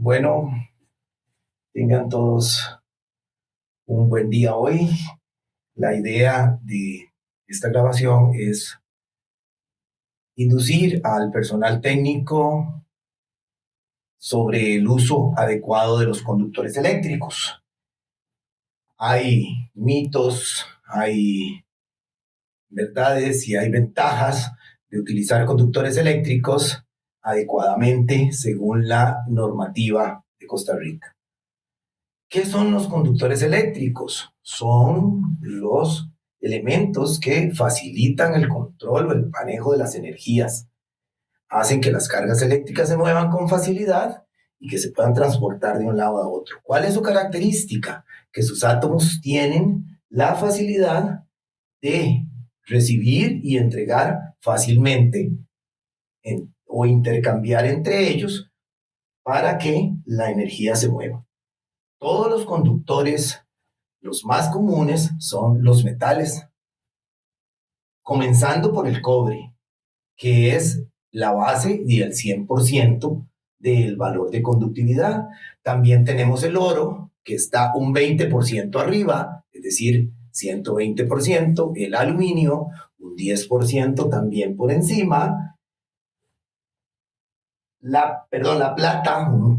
Bueno, tengan todos un buen día hoy. La idea de esta grabación es inducir al personal técnico sobre el uso adecuado de los conductores eléctricos. Hay mitos, hay verdades y hay ventajas de utilizar conductores eléctricos adecuadamente según la normativa de Costa Rica. ¿Qué son los conductores eléctricos? Son los elementos que facilitan el control o el manejo de las energías, hacen que las cargas eléctricas se muevan con facilidad y que se puedan transportar de un lado a otro. ¿Cuál es su característica? Que sus átomos tienen la facilidad de recibir y entregar fácilmente o intercambiar entre ellos para que la energía se mueva. Todos los conductores, los más comunes, son los metales, comenzando por el cobre, que es la base y el 100% del valor de conductividad. También tenemos el oro, que está un 20% arriba, es decir, 120%, el aluminio, un 10% también por encima, la plata, un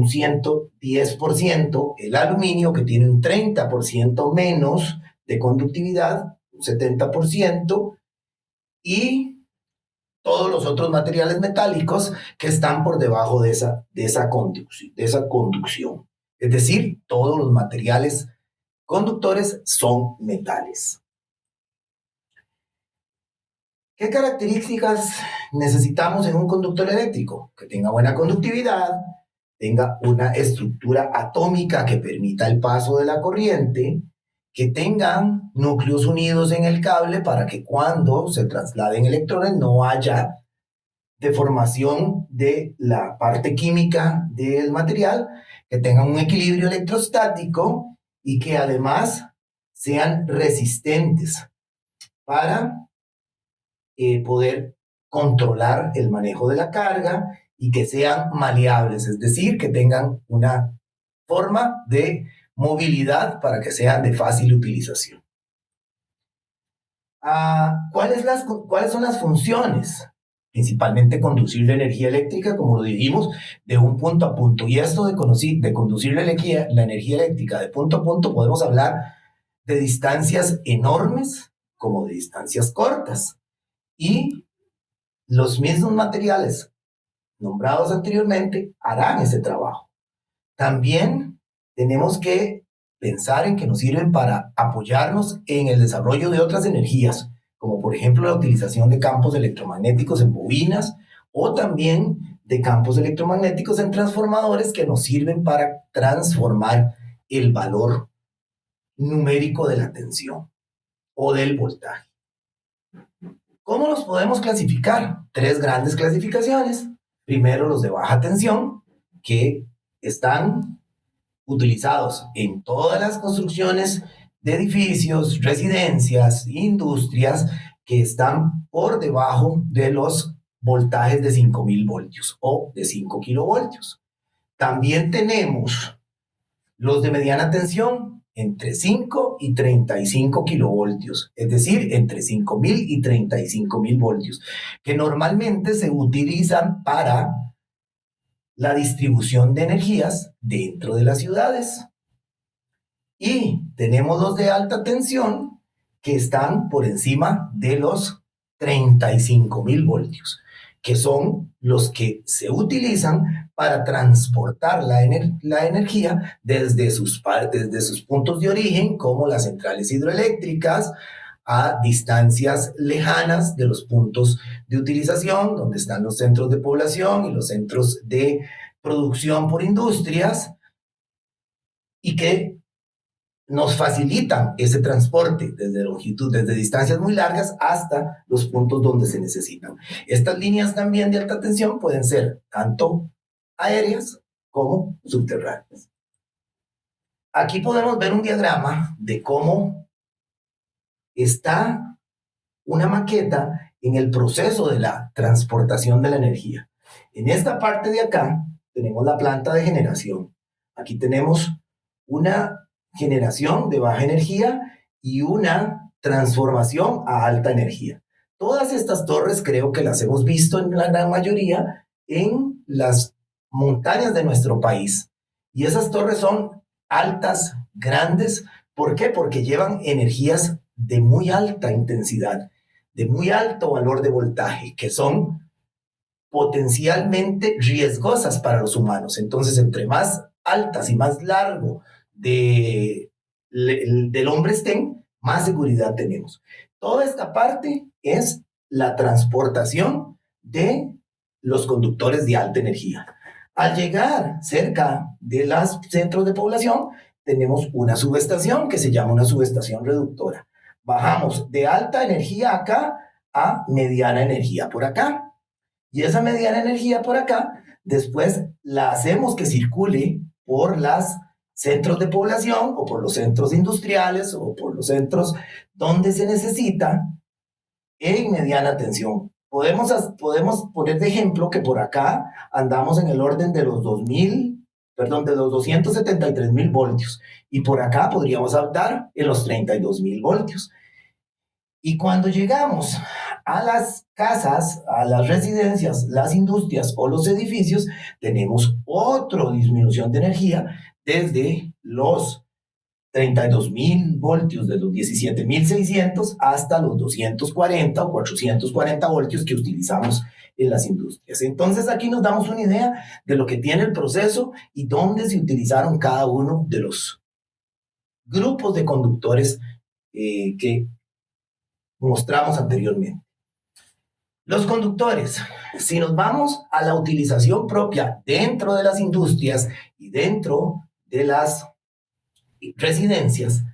110%, el aluminio, que tiene un 30% menos de conductividad, un 70%, y todos los otros materiales metálicos que están por debajo de esa conducción. Es decir, todos los materiales conductores son metales. ¿Qué características necesitamos en un conductor eléctrico? Que tenga buena conductividad, tenga una estructura atómica que permita el paso de la corriente, que tengan núcleos unidos en el cable para que cuando se trasladen electrones no haya deformación de la parte química del material, que tengan un equilibrio electrostático y que además sean resistentes para poder controlar el manejo de la carga y que sean maleables, es decir, que tengan una forma de movilidad para que sean de fácil utilización. ¿Cuáles son las funciones? Principalmente conducir la energía eléctrica, como lo dijimos, de un punto a punto. Y esto de conducir la energía eléctrica de punto a punto, podemos hablar de distancias enormes como de distancias cortas. Y los mismos materiales nombrados anteriormente harán ese trabajo. También tenemos que pensar en que nos sirven para apoyarnos en el desarrollo de otras energías, como por ejemplo la utilización de campos electromagnéticos en bobinas o también de campos electromagnéticos en transformadores que nos sirven para transformar el valor numérico de la tensión o del voltaje. ¿Cómo los podemos clasificar? 3 grandes clasificaciones. Primero, los de baja tensión, que están utilizados en todas las construcciones de edificios, residencias, industrias, que están por debajo de los voltajes de 5.000 voltios o de 5 kilovoltios. También tenemos los de mediana tensión, entre 5 y 35 kilovoltios, es decir, entre 5.000 y 35.000 voltios, que normalmente se utilizan para la distribución de energías dentro de las ciudades. Y tenemos los de alta tensión, que están por encima de los 35.000 voltios, que son los que se utilizan para transportar la energía desde sus puntos de origen, como las centrales hidroeléctricas, a distancias lejanas de los puntos de utilización, donde están los centros de población y los centros de producción por industrias, y que nos facilitan ese transporte desde distancias muy largas hasta los puntos donde se necesitan. Estas líneas también de alta tensión pueden ser tanto aéreas como subterráneas. Aquí podemos ver un diagrama de cómo está una maqueta en el proceso de la transportación de la energía. En esta parte de acá tenemos la planta de generación. Aquí tenemos una generación de baja energía y una transformación a alta energía. Todas estas torres creo que las hemos visto en la gran mayoría en las montañas de nuestro país. Y esas torres son altas, grandes. ¿Por qué? Porque llevan energías de muy alta intensidad, de muy alto valor de voltaje, que son potencialmente riesgosas para los humanos. Entonces, entre más altas y más largo del hombre estén, más seguridad tenemos. Toda esta parte es la transportación de los conductores de alta energía. Al llegar cerca de los centros de población, tenemos una subestación que se llama una subestación reductora. Bajamos de alta energía acá a mediana energía por acá. Y esa mediana energía por acá, después la hacemos que circule por los centros de población o por los centros industriales o por los centros donde se necesita en mediana tensión. Podemos poner de ejemplo que por acá andamos en el orden de los 273.000 voltios y por acá podríamos andar en los 32.000 voltios. Y cuando llegamos a las casas, a las residencias, las industrias o los edificios, tenemos otra disminución de energía desde los 32.000 voltios, de los 17.600 hasta los 240 o 440 voltios que utilizamos en las industrias. Entonces aquí nos damos una idea de lo que tiene el proceso y dónde se utilizaron cada uno de los grupos de conductores que mostramos anteriormente. Los conductores, si nos vamos a la utilización propia dentro de las industrias y dentro de las residencias,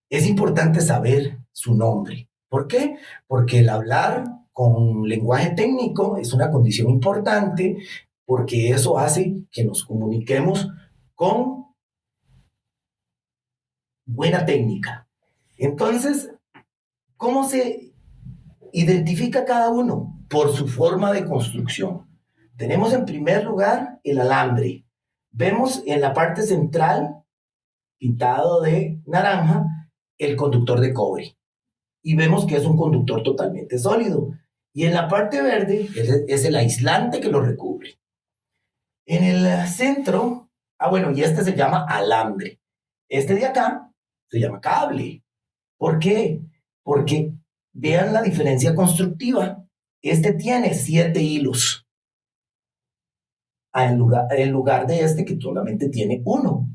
es importante saber su nombre. ¿Por qué? Porque el hablar con lenguaje técnico es una condición importante, porque eso hace que nos comuniquemos con buena técnica. Entonces, ¿cómo se identifica cada uno? Por su forma de construcción. Tenemos en primer lugar el alambre. Vemos en la parte central, pintado de naranja, el conductor de cobre. Y vemos que es un conductor totalmente sólido. Y en la parte verde es el aislante que lo recubre. En el centro, y este se llama alambre. Este de acá se llama cable. ¿Por qué? Porque vean la diferencia constructiva. Este tiene 7 hilos en lugar de este que solamente tiene 1.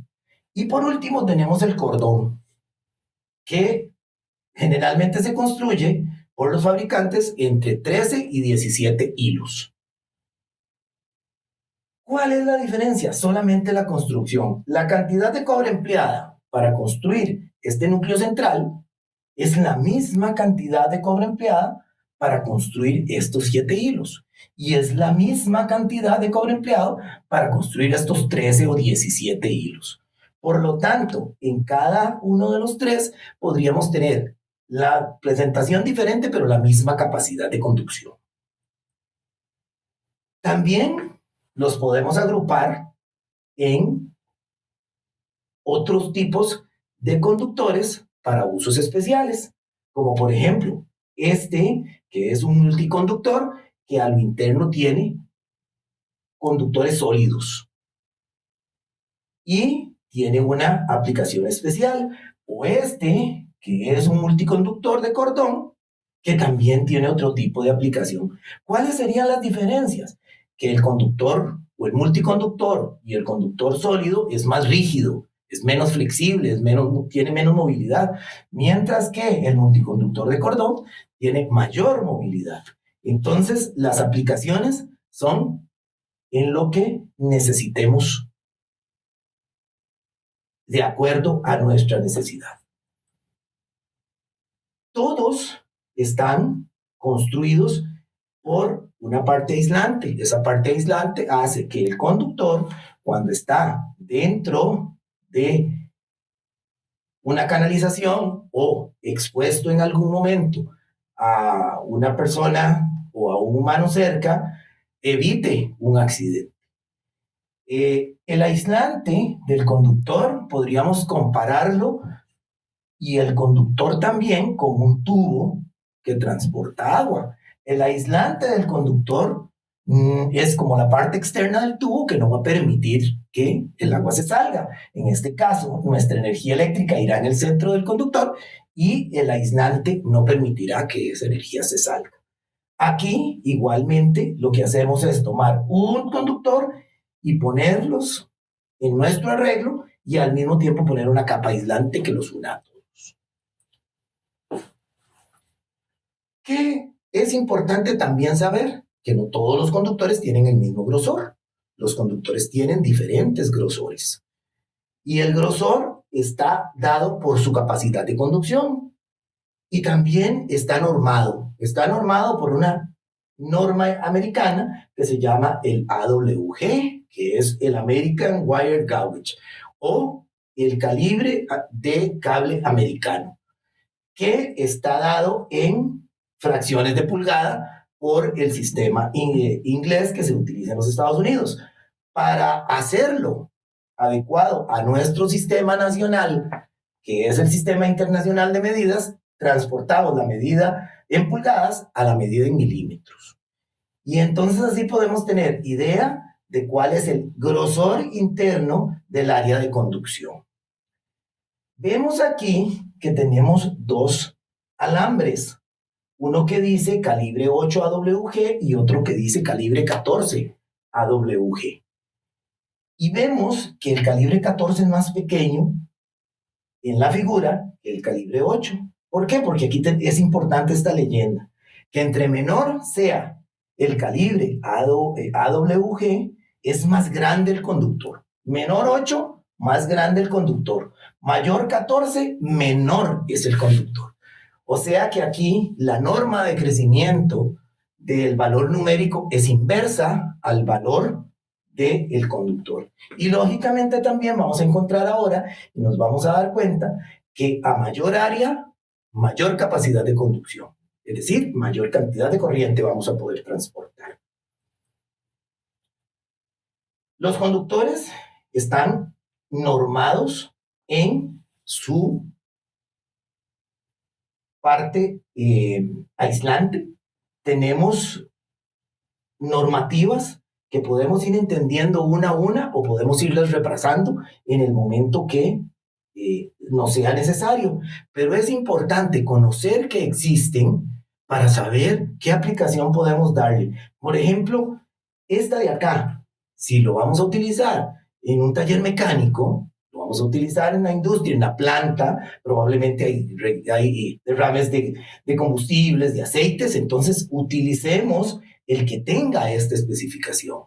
Y por último tenemos el cordón, que generalmente se construye por los fabricantes entre 13 y 17 hilos. ¿Cuál es la diferencia? Solamente la construcción. La cantidad de cobre empleada para construir este núcleo central es la misma cantidad de cobre empleada para construir estos 7 hilos. Y es la misma cantidad de cobre empleado para construir estos 13 o 17 hilos. Por lo tanto, en cada uno de los 3 podríamos tener la presentación diferente, pero la misma capacidad de conducción. También los podemos agrupar en otros tipos de conductores para usos especiales, como por ejemplo este, que es un multiconductor que a lo interno tiene conductores sólidos y tiene una aplicación especial, o este, que es un multiconductor de cordón, que también tiene otro tipo de aplicación. ¿Cuáles serían las diferencias? Que el conductor o el multiconductor y el conductor sólido es más rígido, es menos flexible, tiene menos movilidad, mientras que el multiconductor de cordón tiene mayor movilidad. Entonces, las aplicaciones son en lo que necesitemos de acuerdo a nuestra necesidad. Todos están construidos por una parte aislante. Esa parte aislante hace que el conductor, cuando está dentro de una canalización o expuesto en algún momento a una persona o a un humano cerca, evite un accidente. El aislante del conductor podríamos compararlo y el conductor también con un tubo que transporta agua. El aislante del conductor es como la parte externa del tubo que no va a permitir que el agua se salga. En este caso, nuestra energía eléctrica irá en el centro del conductor y el aislante no permitirá que esa energía se salga. Aquí, igualmente, lo que hacemos es tomar un conductor y ponerlos en nuestro arreglo y al mismo tiempo poner una capa aislante que los una a todos. ¿Qué es importante también saber? Que no todos los conductores tienen el mismo grosor. Los conductores tienen diferentes grosores. Y el grosor está dado por su capacidad de conducción. Y también está normado. Está normado por una norma americana que se llama el AWG, que es el American Wire Gauge, o el calibre de cable americano, que está dado en fracciones de pulgada por el sistema inglés que se utiliza en los Estados Unidos. Para hacerlo adecuado a nuestro sistema nacional, que es el Sistema Internacional de Medidas, transportamos la medida en pulgadas a la medida en milímetros. Y entonces así podemos tener idea de cuál es el grosor interno del área de conducción. Vemos aquí que tenemos dos alambres, uno que dice calibre 8 AWG y otro que dice calibre 14 AWG. Y vemos que el calibre 14 es más pequeño en la figura que el calibre 8. ¿Por qué? Porque aquí es importante esta leyenda, que entre menor sea el calibre AWG, es más grande el conductor. Menor 8, más grande el conductor. Mayor 14, menor es el conductor. O sea que aquí la norma de crecimiento del valor numérico es inversa al valor del conductor. Y lógicamente también vamos a encontrar ahora y nos vamos a dar cuenta que a mayor área, mayor capacidad de conducción. Es decir, mayor cantidad de corriente vamos a poder transportar. Los conductores están normados en su parte aislante. Tenemos normativas que podemos ir entendiendo una a una o podemos irlas repasando en el momento que no sea necesario. Pero es importante conocer que existen para saber qué aplicación podemos darle. Por ejemplo, esta de acá, si lo vamos a utilizar en un taller mecánico, lo vamos a utilizar en la industria, en la planta, probablemente hay derrames de combustibles, de aceites, entonces utilicemos el que tenga esta especificación.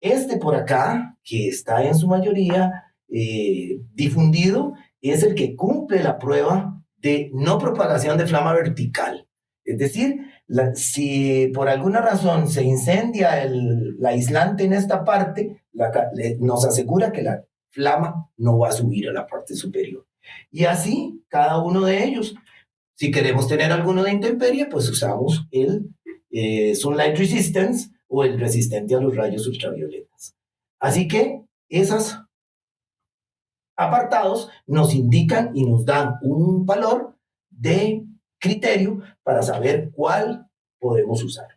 Este por acá, que está en su mayoría difundido, es el que cumple la prueba de no propagación de flama vertical. Es decir, si por alguna razón se incendia el aislante en esta parte, nos asegura que la flama no va a subir a la parte superior. Y así, cada uno de ellos. Si queremos tener alguno de intemperie, pues usamos el Sunlight Resistance o el resistente a los rayos ultravioletas. Así que esos apartados nos indican y nos dan un valor de criterio para saber cuál podemos usar.